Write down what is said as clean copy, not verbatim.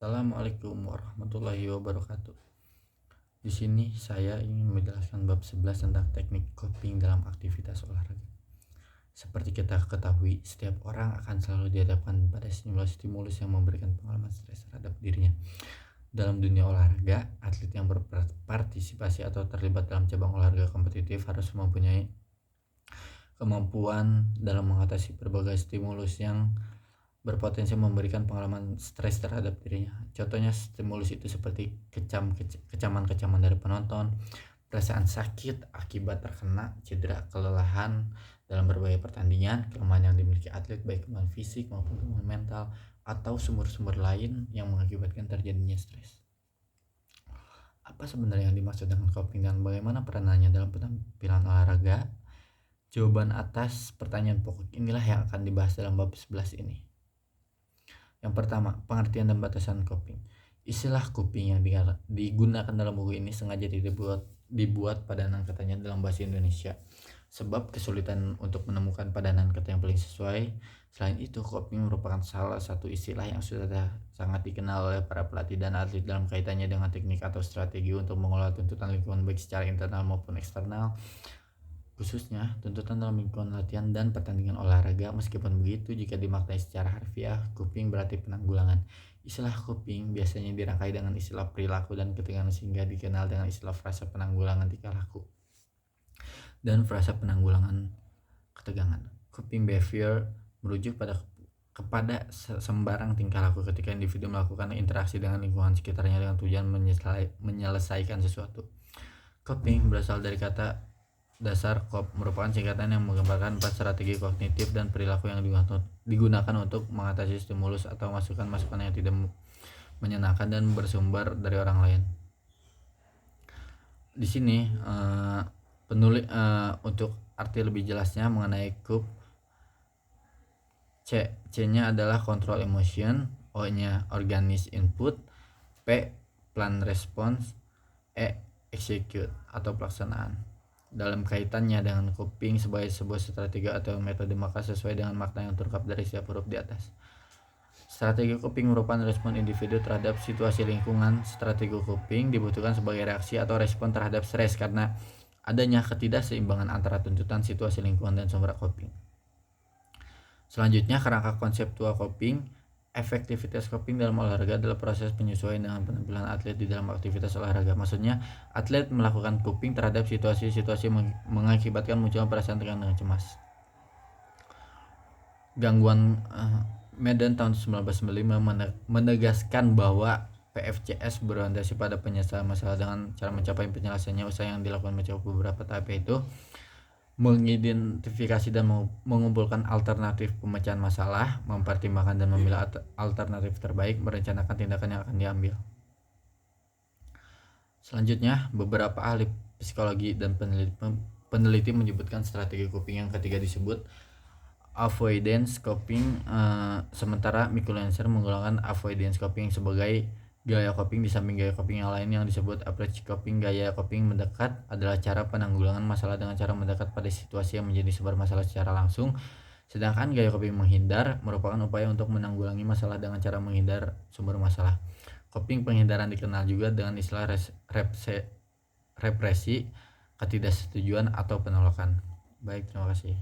Assalamualaikum warahmatullahi wabarakatuh. Di sini saya ingin menjelaskan bab 11 tentang teknik coping dalam aktivitas olahraga. Seperti kita ketahui, setiap orang akan selalu dihadapkan pada stimulus yang memberikan pengalaman stres terhadap dirinya. Dalam dunia olahraga, atlet yang berpartisipasi atau terlibat dalam cabang olahraga kompetitif harus mempunyai kemampuan dalam mengatasi berbagai stimulus yang berpotensi memberikan pengalaman stres terhadap dirinya. Contohnya stimulus itu seperti kecaman-kecaman dari penonton, perasaan sakit akibat terkena cedera, kelelahan dalam berbagai pertandingan, kelemahan yang dimiliki atlet baik kelemahan fisik maupun kelemahan mental, atau sumber-sumber lain yang mengakibatkan terjadinya stres. Apa sebenarnya yang dimaksud dengan coping dan bagaimana peranannya dalam penampilan olahraga? Jawaban atas pertanyaan pokok inilah yang akan dibahas dalam bab 11 ini. Yang pertama, pengertian dan batasan coping. Istilah coping yang digunakan dalam buku ini sengaja dibuat padanan katanya dalam bahasa Indonesia, sebab kesulitan untuk menemukan padanan kata yang paling sesuai. Selain itu, coping merupakan salah satu istilah yang sudah sangat dikenal oleh para pelatih dan atlet dalam kaitannya dengan teknik atau strategi untuk mengelola tuntutan lingkungan baik secara internal maupun eksternal, khususnya tuntutan dalam lingkungan latihan dan pertandingan olahraga. Meskipun begitu, jika dimaknai secara harfiah, coping berarti penanggulangan. Istilah coping biasanya dirangkai dengan istilah perilaku dan ketegangan sehingga dikenal dengan istilah frasa penanggulangan tingkah laku dan frasa penanggulangan ketegangan. Coping behavior merujuk kepada sembarang tingkah laku ketika individu melakukan interaksi dengan lingkungan sekitarnya dengan tujuan menyelesaikan sesuatu. Coping berasal dari kata dasar COP, merupakan singkatan yang menggambarkan 4 strategi kognitif dan perilaku yang digunakan untuk mengatasi stimulus atau masukan-masukan yang tidak menyenangkan dan bersumber dari orang lain. Di sini penulis untuk arti lebih jelasnya mengenai COP, C-nya adalah control emotion, O-nya organize input, P plan response, E execute atau pelaksanaan. Dalam kaitannya dengan coping sebagai sebuah strategi atau metode, maka sesuai dengan makna yang terungkap dari setiap huruf di atas. Strategi coping merupakan respon individu terhadap situasi lingkungan. Strategi coping dibutuhkan sebagai reaksi atau respon terhadap stres karena adanya ketidakseimbangan antara tuntutan situasi lingkungan dan sumber coping. Selanjutnya, kerangka konseptual coping. Efektivitas coping dalam olahraga adalah proses penyesuaian dengan penampilan atlet di dalam aktivitas olahraga. Maksudnya, atlet melakukan coping terhadap situasi-situasi mengakibatkan munculnya perasaan tegang dan cemas. Gangguan Medan tahun 1995 menegaskan bahwa PFCS berorientasi pada penyelesaian masalah dengan cara mencapai penyelesaiannya. Usaha yang dilakukan mencakup beberapa tahap, yaitu mengidentifikasi dan mengumpulkan alternatif pemecahan masalah, mempertimbangkan dan memilih alternatif terbaik, merencanakan tindakan yang akan diambil. Selanjutnya, beberapa ahli psikologi dan peneliti menyebutkan strategi coping yang ketiga disebut avoidance coping, sementara Mikul Lancer menggolongkan avoidance coping sebagai gaya coping di samping gaya coping yang lain yang disebut approach coping. Gaya coping mendekat adalah cara penanggulangan masalah dengan cara mendekat pada situasi yang menjadi sumber masalah secara langsung, sedangkan gaya coping menghindar merupakan upaya untuk menanggulangi masalah dengan cara menghindar sumber masalah. Coping penghindaran dikenal juga dengan istilah represi, ketidaksetujuan, atau penolakan. Baik, terima kasih.